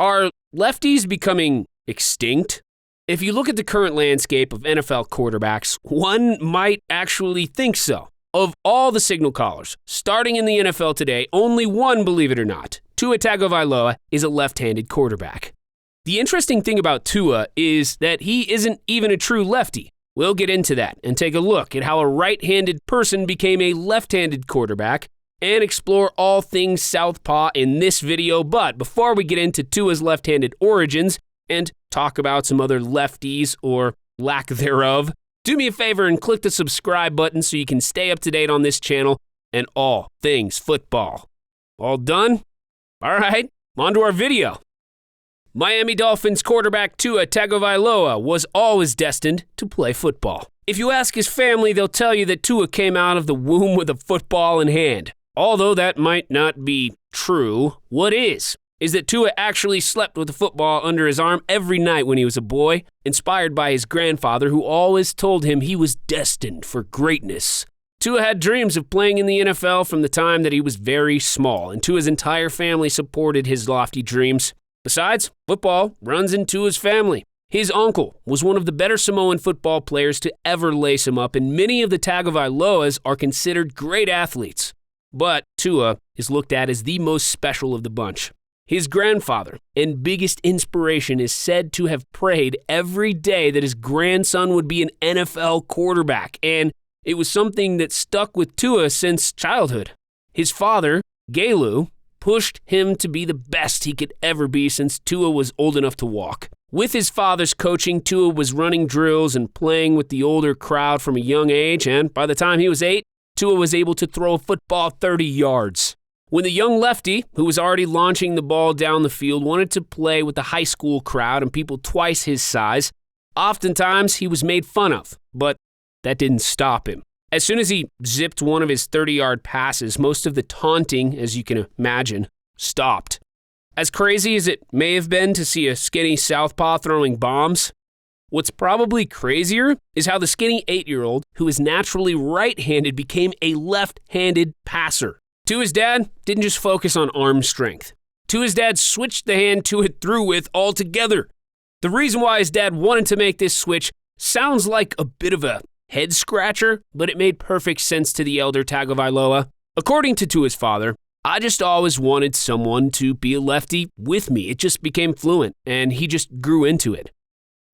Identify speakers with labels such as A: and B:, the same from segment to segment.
A: Are lefties becoming extinct? If you look at the current landscape of NFL quarterbacks, one might actually think so. Of all the signal callers starting in the NFL today, only one, believe it or not, Tua Tagovailoa, is a left-handed quarterback. The interesting thing about Tua is that he isn't even a true lefty. We'll get into that and take a look at how a right-handed person became a left-handed quarterback and explore all things southpaw in this video. But before we get into Tua's left-handed origins and talk about some other lefties or lack thereof, do me a favor and click the subscribe button so you can stay up to date on this channel and all things football. All done? All right, on to our video. Miami Dolphins quarterback Tua Tagovailoa was always destined to play football. If you ask his family, they'll tell you that Tua came out of the womb with a football in hand. Although that might not be true, what is that Tua actually slept with a football under his arm every night when he was a boy, inspired by his grandfather who always told him he was destined for greatness. Tua had dreams of playing in the NFL from the time that he was very small, and Tua's entire family supported his lofty dreams. Besides, football runs in Tua's family. His uncle was one of the better Samoan football players to ever lace him up, and many of the Tagovailoas are considered great athletes. But Tua is looked at as the most special of the bunch. His grandfather and biggest inspiration is said to have prayed every day that his grandson would be an NFL quarterback, and it was something that stuck with Tua since childhood. His father, Gelu, pushed him to be the best he could ever be since Tua was old enough to walk. With his father's coaching, Tua was running drills and playing with the older crowd from a young age, and by the time he was 8, Tua was able to throw a football 30 yards. When the young lefty, who was already launching the ball down the field, wanted to play with the high school crowd and people twice his size, oftentimes he was made fun of, but that didn't stop him. As soon as he zipped one of his 30-yard passes, most of the taunting, as you can imagine, stopped. As crazy as it may have been to see a skinny southpaw throwing bombs, what's probably crazier is how the skinny 8-year-old, who is naturally right-handed, became a left-handed passer. Tua's dad didn't just focus on arm strength. Tua's dad switched the hand Tua threw with altogether. The reason why his dad wanted to make this switch sounds like a bit of a head scratcher, but it made perfect sense to the elder Tagovailoa. According to Tua's father, I just always wanted someone to be a lefty with me. It just became fluent, and he just grew into it.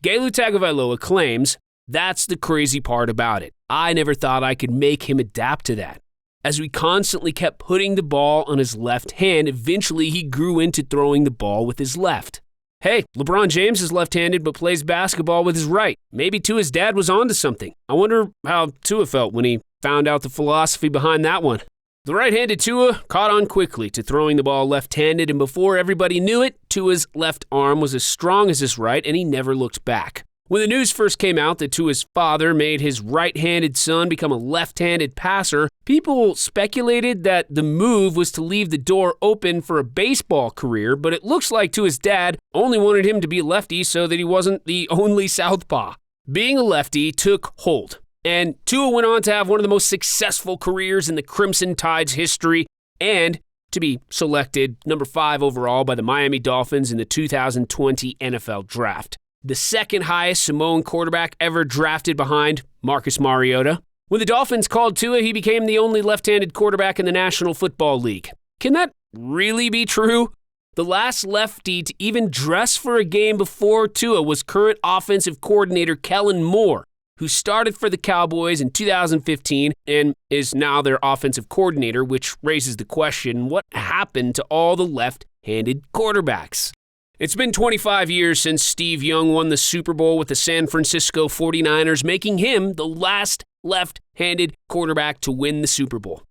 A: Gelu Tagovailoa claims that's the crazy part about it. I never thought I could make him adapt to that. As we constantly kept putting the ball on his left hand, eventually he grew into throwing the ball with his left. Hey, LeBron James is left-handed but plays basketball with his right. Maybe Tua's dad was onto something. I wonder how Tua felt when he found out the philosophy behind that one. The right-handed Tua caught on quickly to throwing the ball left-handed, and before everybody knew it, Tua's left arm was as strong as his right, and he never looked back. When the news first came out that Tua's father made his right-handed son become a left-handed passer, people speculated that the move was to leave the door open for a baseball career, but it looks like Tua's dad only wanted him to be a lefty so that he wasn't the only southpaw. Being a lefty took hold, and Tua went on to have one of the most successful careers in the Crimson Tide's history and to be selected number 5 overall by the Miami Dolphins in the 2020 NFL Draft. The second highest Samoan quarterback ever drafted behind Marcus Mariota. When the Dolphins called Tua, he became the only left-handed quarterback in the National Football League. Can that really be true? The last lefty to even dress for a game before Tua was current offensive coordinator Kellen Moore, who started for the Cowboys in 2015 and is now their offensive coordinator, which raises the question, what happened to all the left-handed quarterbacks? It's been 25 years since Steve Young won the Super Bowl with the San Francisco 49ers, making him the last left-handed quarterback to win the Super Bowl.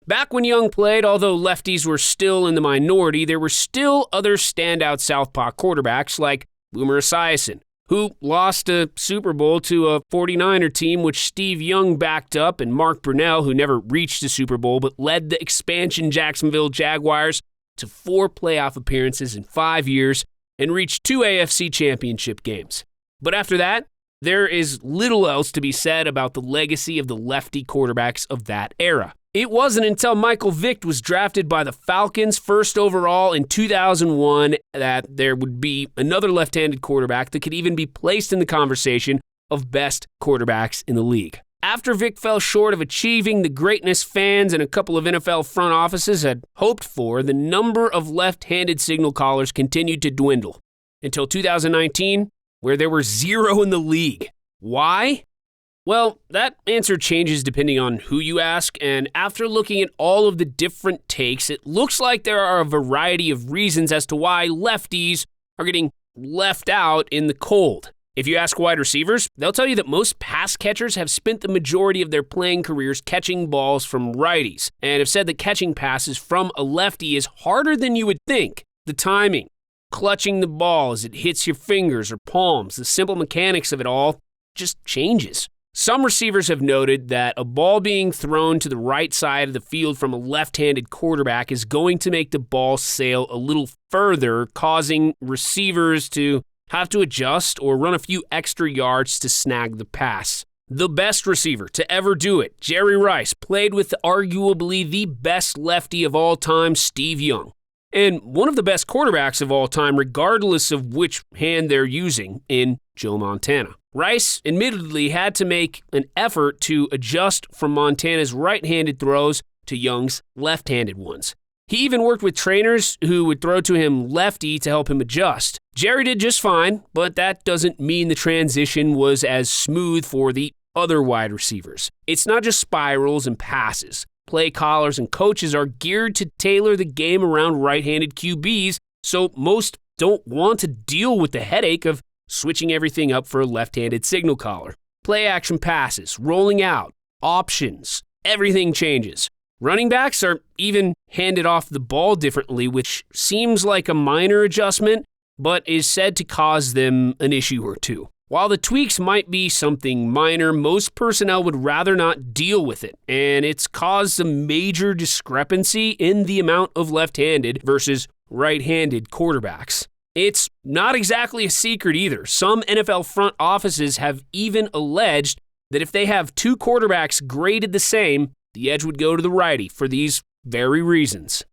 A: Back when Young played, although lefties were still in the minority, there were still other standout southpaw quarterbacks like Boomer Esiason, who lost a Super Bowl to a 49er team which Steve Young backed up, and Mark Brunell, who never reached the Super Bowl but led the expansion Jacksonville Jaguars to 4 playoff appearances in 5 years and reached 2 AFC championship games. But after that, there is little else to be said about the legacy of the lefty quarterbacks of that era. It wasn't until Michael Vick was drafted by the Falcons first overall in 2001 that there would be another left-handed quarterback that could even be placed in the conversation of best quarterbacks in the league. After Vick fell short of achieving the greatness fans and a couple of NFL front offices had hoped for, the number of left-handed signal callers continued to dwindle until 2019, where there were 0 in the league. Why? Well, that answer changes depending on who you ask, and after looking at all of the different takes, it looks like there are a variety of reasons as to why lefties are getting left out in the cold. If you ask wide receivers, they'll tell you that most pass catchers have spent the majority of their playing careers catching balls from righties, and have said that catching passes from a lefty is harder than you would think. The timing, clutching the ball as it hits your fingers or palms, the simple mechanics of it all just changes. Some receivers have noted that a ball being thrown to the right side of the field from a left-handed quarterback is going to make the ball sail a little further, causing receivers to have to adjust or run a few extra yards to snag the pass. The best receiver to ever do it, Jerry Rice, played with arguably the best lefty of all time, Steve Young, and one of the best quarterbacks of all time, regardless of which hand they're using, in Joe Montana. Rice admittedly had to make an effort to adjust from Montana's right-handed throws to Young's left-handed ones. He even worked with trainers who would throw to him lefty to help him adjust. Jerry did just fine, but that doesn't mean the transition was as smooth for the other wide receivers. It's not just spirals and passes. Play callers and coaches are geared to tailor the game around right-handed QBs, so most don't want to deal with the headache of switching everything up for a left-handed signal caller. Play action passes, rolling out, options, everything changes. Running backs are even handed off the ball differently, which seems like a minor adjustment, but is said to cause them an issue or two. While the tweaks might be something minor, most personnel would rather not deal with it, and it's caused a major discrepancy in the amount of left-handed versus right-handed quarterbacks. It's not exactly a secret either. Some NFL front offices have even alleged that if they have 2 quarterbacks graded the same, the edge would go to the righty for these very reasons.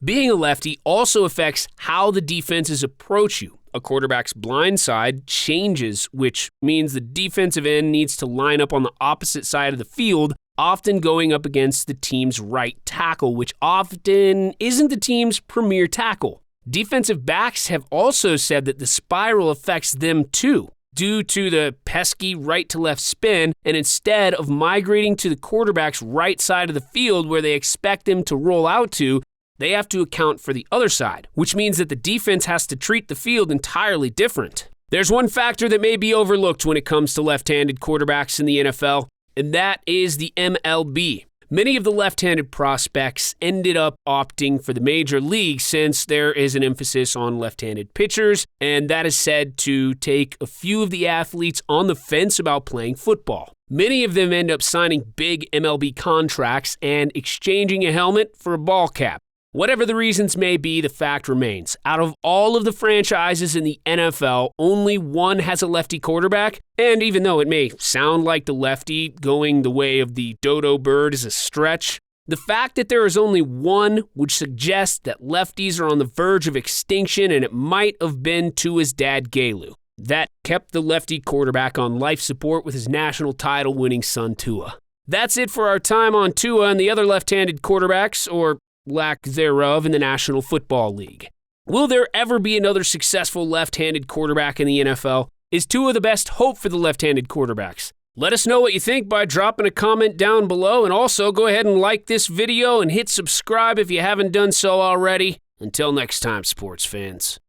A: Being a lefty also affects how the defenses approach you. A quarterback's blind side changes, which means the defensive end needs to line up on the opposite side of the field, often going up against the team's right tackle, which often isn't the team's premier tackle. Defensive backs have also said that the spiral affects them too, due to the pesky right-to-left spin, and instead of migrating to the quarterback's right side of the field where they expect him to roll out to, they have to account for the other side, which means that the defense has to treat the field entirely different. There's one factor that may be overlooked when it comes to left-handed quarterbacks in the NFL, and that is the MLB. Many of the left-handed prospects ended up opting for the major league since there is an emphasis on left-handed pitchers, and that is said to take a few of the athletes on the fence about playing football. Many of them end up signing big MLB contracts and exchanging a helmet for a ball cap. Whatever the reasons may be, the fact remains. Out of all of the franchises in the NFL, only one has a lefty quarterback, and even though it may sound like the lefty going the way of the dodo bird is a stretch, the fact that there is only one would suggest that lefties are on the verge of extinction, and it might have been Tua's dad, Gailu, that kept the lefty quarterback on life support with his national title-winning son, Tua. That's it for our time on Tua and the other left-handed quarterbacks, or lack thereof, in the National Football League. Will there ever be another successful left-handed quarterback in the NFL? Is Tua the best hope for the left-handed quarterbacks? Let us know what you think by dropping a comment down below, and also go ahead and like this video and hit subscribe if you haven't done so already. Until next time, sports fans.